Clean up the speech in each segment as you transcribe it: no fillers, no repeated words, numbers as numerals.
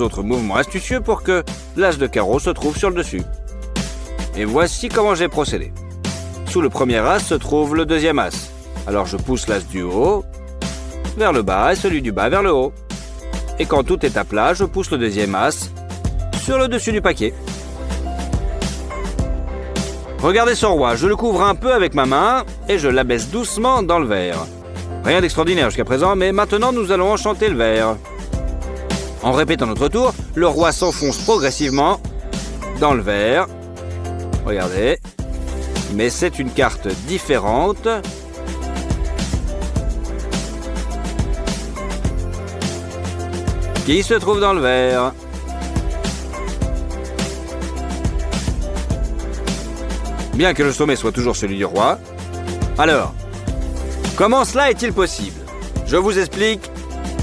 autres mouvements astucieux pour que l'as de carreau se trouve sur le dessus. Et voici comment j'ai procédé. Sous le premier as se trouve le deuxième as. Alors je pousse l'as du haut vers le bas et celui du bas vers le haut. Et quand tout est à plat, je pousse le deuxième as sur le dessus du paquet. Regardez ce roi, je le couvre un peu avec ma main et je l'abaisse doucement dans le verre. Rien d'extraordinaire jusqu'à présent, mais maintenant nous allons enchanter le verre. En répétant notre tour, le roi s'enfonce progressivement dans le verre. Regardez. Mais c'est une carte différente. Qui se trouve dans le verre. Bien que le sommet soit toujours celui du roi. Alors, comment cela est-il possible? Je vous explique.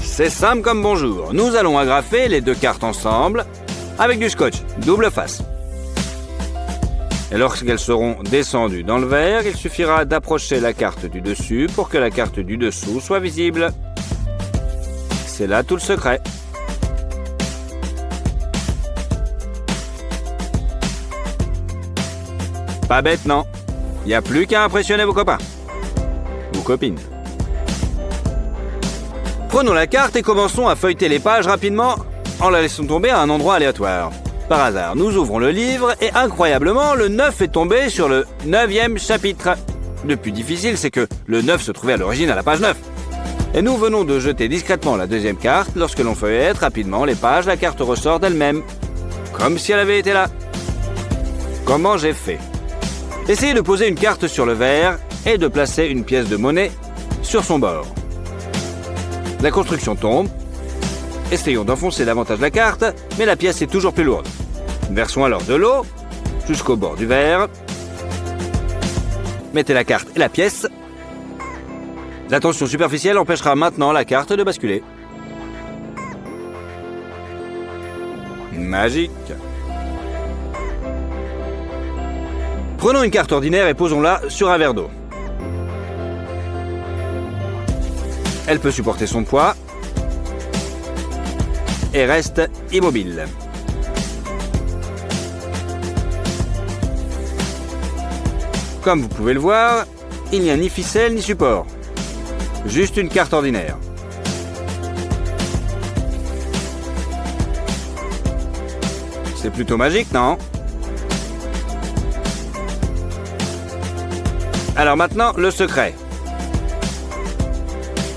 C'est simple comme bonjour. Nous allons agrafer les deux cartes ensemble avec du scotch double face. Et lorsqu'elles seront descendues dans le verre, il suffira d'approcher la carte du dessus pour que la carte du dessous soit visible. C'est là tout le secret. Pas bête, non? Il n'y a plus qu'à impressionner vos copains. Ou copines. Prenons la carte et commençons à feuilleter les pages rapidement en la laissant tomber à un endroit aléatoire. Par hasard, nous ouvrons le livre et incroyablement, le 9 est tombé sur le 9e chapitre. Le plus difficile, c'est que le 9 se trouvait à l'origine à la page 9. Et nous venons de jeter discrètement la deuxième carte. Lorsque l'on feuillette rapidement les pages, la carte ressort d'elle-même. Comme si elle avait été là. Comment j'ai fait? Essayez de poser une carte sur le verre et de placer une pièce de monnaie sur son bord. La construction tombe. Essayons d'enfoncer davantage la carte, mais la pièce est toujours plus lourde. Versons alors de l'eau jusqu'au bord du verre. Mettez la carte et la pièce. La tension superficielle empêchera maintenant la carte de basculer. Magique. Prenons une carte ordinaire et posons-la sur un verre d'eau. Elle peut supporter son poids et reste immobile. Comme vous pouvez le voir, il n'y a ni ficelle ni support. Juste une carte ordinaire. C'est plutôt magique, non? Alors maintenant, le secret.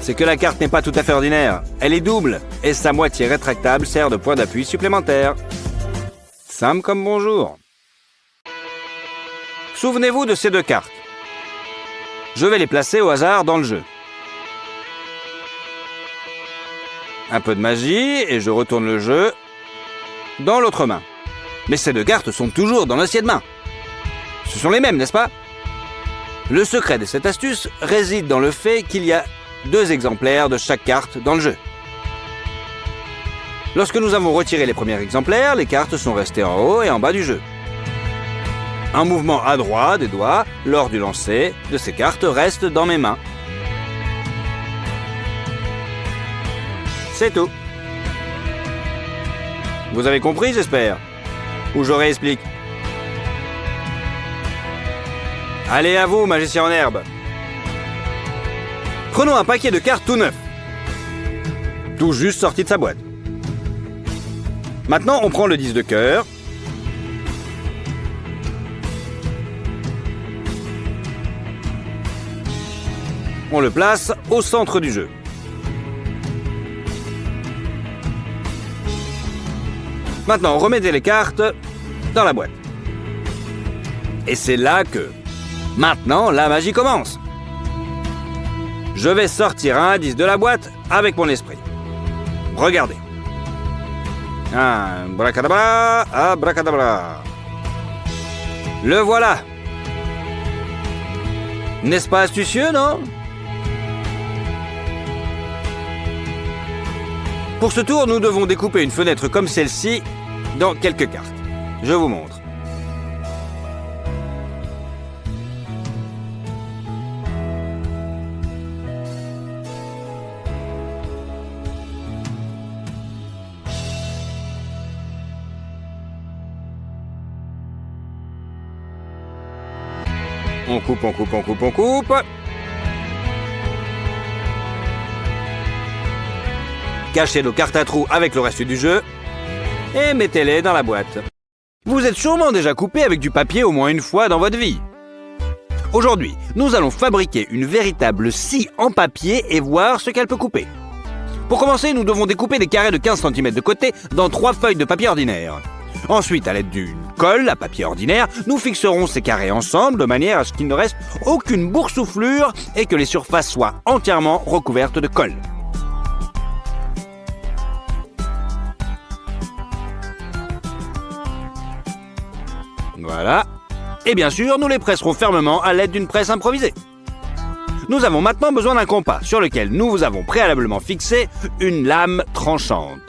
C'est que la carte n'est pas tout à fait ordinaire. Elle est double et sa moitié rétractable sert de point d'appui supplémentaire. Simple comme bonjour. Souvenez-vous de ces deux cartes. Je vais les placer au hasard dans le jeu. Un peu de magie et je retourne le jeu dans l'autre main. Mais ces deux cartes sont toujours dans l'ancienne main. Ce sont les mêmes, n'est-ce pas? Le secret de cette astuce réside dans le fait qu'il y a 2 exemplaires de chaque carte dans le jeu. Lorsque nous avons retiré les premiers exemplaires, les cartes sont restées en haut et en bas du jeu. Un mouvement adroit des doigts lors du lancer de ces cartes reste dans mes mains. C'est tout. Vous avez compris, j'espère? Ou je réexplique? Allez à vous, magicien en herbe. Prenons un paquet de cartes tout neuf. Tout juste sorti de sa boîte. Maintenant, on prend le 10 de cœur. On le place au centre du jeu. Maintenant, remettez les cartes dans la boîte. Et c'est là que... Maintenant, la magie commence. Je vais sortir un indice de la boîte avec mon esprit. Regardez. Abracadabra, abracadabra. Le voilà. N'est-ce pas astucieux, non? Pour ce tour, nous devons découper une fenêtre comme celle-ci dans quelques cartes. Je vous montre. On coupe, on coupe, on coupe, on coupe. Cachez nos cartes à trous avec le reste du jeu et mettez-les dans la boîte. Vous êtes sûrement déjà coupé avec du papier au moins une fois dans votre vie. Aujourd'hui, nous allons fabriquer une véritable scie en papier et voir ce qu'elle peut couper. Pour commencer, nous devons découper des carrés de 15 cm de côté dans 3 feuilles de papier ordinaire. Ensuite, à l'aide d'une colle à papier ordinaire, nous fixerons ces carrés ensemble de manière à ce qu'il ne reste aucune boursouflure et que les surfaces soient entièrement recouvertes de colle. Voilà. Et bien sûr, nous les presserons fermement à l'aide d'une presse improvisée. Nous avons maintenant besoin d'un compas sur lequel nous vous avons préalablement fixé une lame tranchante.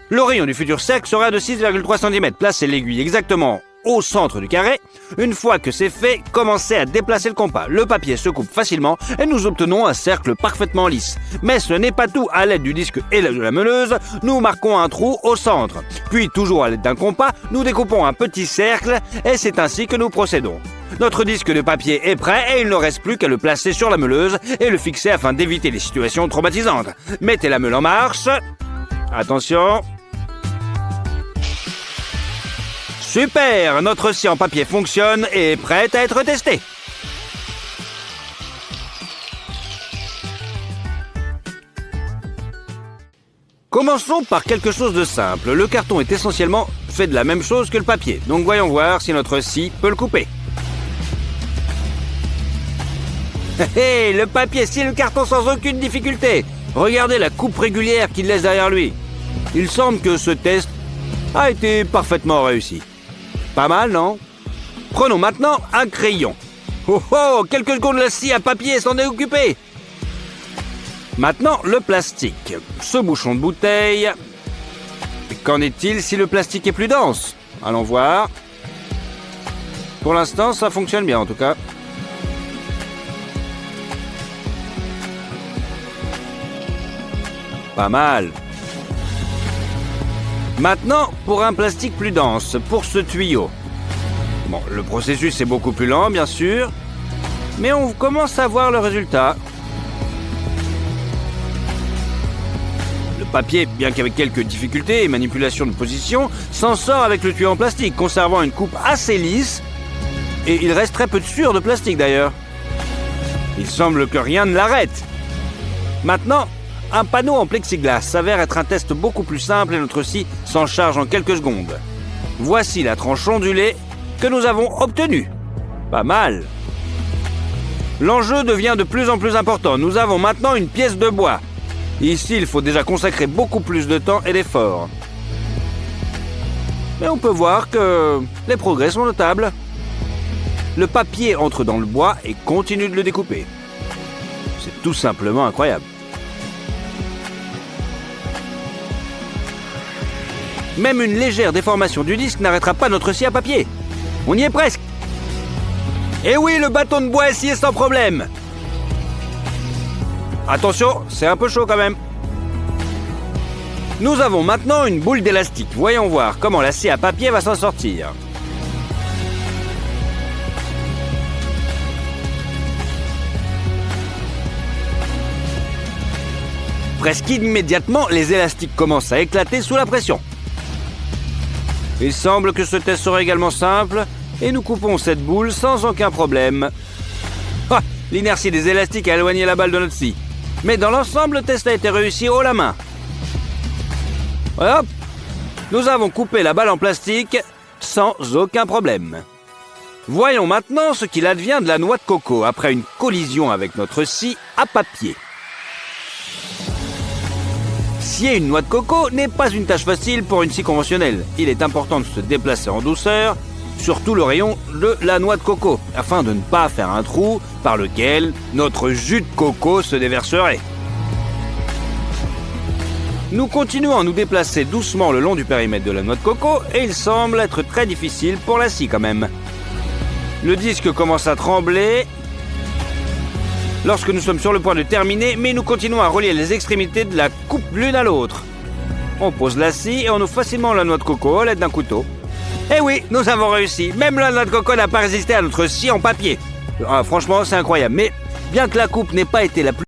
Le rayon du futur cercle sera de 6,3 cm. Placez l'aiguille exactement au centre du carré. Une fois que c'est fait, commencez à déplacer le compas. Le papier se coupe facilement et nous obtenons un cercle parfaitement lisse. Mais ce n'est pas tout. À l'aide du disque et de la meuleuse, nous marquons un trou au centre. Puis, toujours à l'aide d'un compas, nous découpons un petit cercle et c'est ainsi que nous procédons. Notre disque de papier est prêt et il ne reste plus qu'à le placer sur la meuleuse et le fixer afin d'éviter les situations traumatisantes. Mettez la meule en marche. Attention. Super! Notre scie en papier fonctionne et est prête à être testée. Commençons par quelque chose de simple. Le carton est essentiellement fait de la même chose que le papier. Donc voyons voir si notre scie peut le couper. Hé, le papier scie le carton sans aucune difficulté. Regardez la coupe régulière qu'il laisse derrière lui. Il semble que ce test a été parfaitement réussi. Pas mal, non? Prenons maintenant un crayon. Oh oh, quelques secondes, la scie à papier s'en est occupée. Maintenant, le plastique. Ce bouchon de bouteille. Qu'en est-il si le plastique est plus dense? Allons voir. Pour l'instant, ça fonctionne bien en tout cas. Pas mal. Maintenant, pour un plastique plus dense, pour ce tuyau. Bon, le processus est beaucoup plus lent, bien sûr, mais on commence à voir le résultat. Le papier, bien qu'avec quelques difficultés et manipulations de position, s'en sort avec le tuyau en plastique, conservant une coupe assez lisse, et il reste très peu de sueur de plastique d'ailleurs. Il semble que rien ne l'arrête. Maintenant, un panneau en plexiglas s'avère être un test beaucoup plus simple et notre scie s'en charge en quelques secondes. Voici la tranche ondulée que nous avons obtenue. Pas mal. L'enjeu devient de plus en plus important. Nous avons maintenant une pièce de bois. Ici, il faut déjà consacrer beaucoup plus de temps et d'efforts. Mais on peut voir que les progrès sont notables. Le papier entre dans le bois et continue de le découper. C'est tout simplement incroyable. Même une légère déformation du disque n'arrêtera pas notre scie à papier. On y est presque. Et oui, le bâton de bois est scié sans problème. Attention, c'est un peu chaud quand même. Nous avons maintenant une boule d'élastique. Voyons voir comment la scie à papier va s'en sortir. Presque immédiatement, les élastiques commencent à éclater sous la pression. Il semble que ce test sera également simple et nous coupons cette boule sans aucun problème. Ah, l'inertie des élastiques a éloigné la balle de notre scie. Mais dans l'ensemble, le test a été réussi haut la main. Hop, nous avons coupé la balle en plastique sans aucun problème. Voyons maintenant ce qu'il advient de la noix de coco après une collision avec notre scie à papier. Scier une noix de coco n'est pas une tâche facile pour une scie conventionnelle. Il est important de se déplacer en douceur, surtout le rayon de la noix de coco, afin de ne pas faire un trou par lequel notre jus de coco se déverserait. Nous continuons à nous déplacer doucement le long du périmètre de la noix de coco et il semble être très difficile pour la scie quand même. Le disque commence à trembler lorsque nous sommes sur le point de terminer, mais nous continuons à relier les extrémités de la coupe l'une à l'autre. On pose la scie et on ouvre facilement la noix de coco à l'aide d'un couteau. Eh oui, nous avons réussi. Même la noix de coco n'a pas résisté à notre scie en papier. Ah, franchement, c'est incroyable. Mais bien que la coupe n'ait pas été la plus